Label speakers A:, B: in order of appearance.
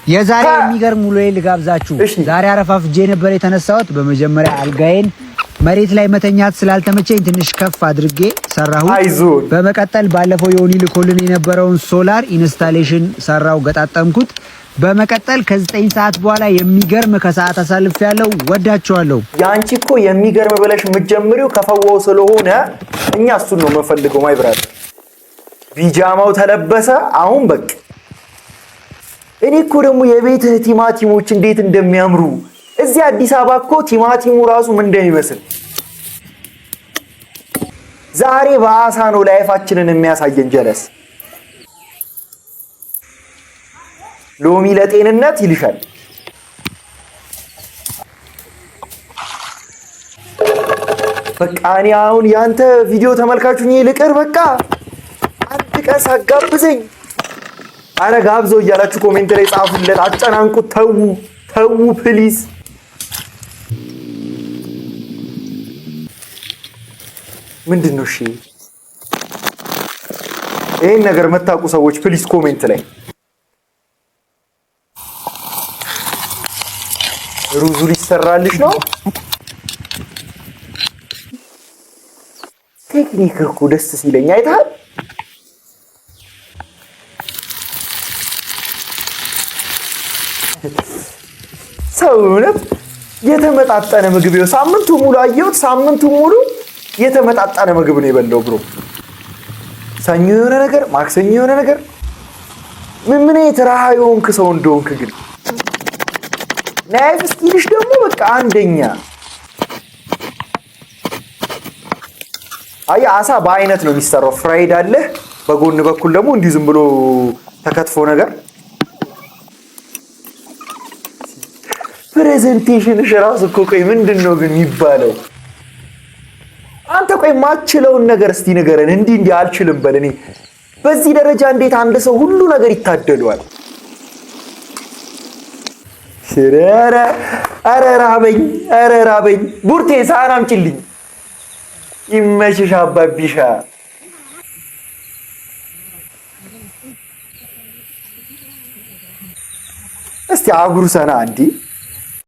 A: የዛሬ የሚገርም ውሎዬ ልጋብዛችሁ። ዛሬ አረፋፍጄ ነበር የተነሳሁት። በመጀመሪያ አልጋዬን መሬት ላይ መተኛት ስላልተመቸኝ ትንሽ ከፍ አድርጌ ሰራሁ። በመቀጠል ባለፈው የሆኒ ልኮልን የነበረውን ሶላር ኢንስታሌሽን ሰራው፣ ገጣጠምኩት። በመቀጠል ከ9 ሰዓት በኋላ የሚገርም ከሰዓት አሳልፍ ያለው ወዳቸዋለሁ።
B: ያንቺ እኮ የሚገርም ብለሽ የምትጀምሪው ከፈዋው ስለሆነ እኛ እሱን ነው የምንፈልገው። ማይ ብራዘር ቢጃማው ተለበሰ። አሁን በቃ እኔ እኮ ደግሞ የቤትህ ቲማቲሞች እንዴት እንደሚያምሩ እዚህ አዲስ አበባ እኮ ቲማቲሙ ራሱ ምን እንደሚመስል ዛሬ በአሳ ነው ላይፋችንን የሚያሳየን። ጀለስ ሎሚ ለጤንነት ይልሻል። በቃ እኔ አሁን ያንተ ቪዲዮ ተመልካቹኝ ልቀር። በቃ አንድ ቀን ሳጋብዘኝ አረ ጋብዘው እያላችሁ ኮሜንት ላይ ጻፉለት፣ አጨናንቁት። ተው ፕሊዝ። ምንድነው? እሺ ይሄን ነገር መታቁ ሰዎች ፕሊዝ ኮሜንት ላይ ሩዙ ሊሰራልሽ ነው። ቴክኒክ እኮ ደስ ሲለኝ አይተሃል። ሰውነት የተመጣጠነ ምግብ ነው። ሳምንቱ ሙሉ አየሁት። ሳምንቱ ሙሉ የተመጣጠነ ምግብ ነው የበላው ብሮ። ሰኞ የሆነ ነገር፣ ማክሰኞ የሆነ ነገር። ምን የተራሃ የሆንክ ሰው እንደሆንክ ግን ናይፍ ስኪልሽ ደግሞ በቃ አንደኛ። አይ አሳ በአይነት ነው የሚሰራው። ፍራይድ አለ፣ በጎን በኩል ደግሞ እንዲህ ዝም ብሎ ተከትፎ ነገር። ፕሬዘንቴሽንሽ ራሱ እኮ ቆይ ምንድነው ግን የሚባለው? አንተ ቆይ ማችለውን ነገር እስቲ ንገረን። እንዲህ አልችልም በል። እኔ በዚህ ደረጃ እንዴት አንድ ሰው ሁሉ ነገር ይታደለዋል? ኧረ ራበኝ። ቡርቴ ሳህን አምጪልኝ። ይመችሽ አባቢሻ። እስቲ አጉርሰና እንዲህ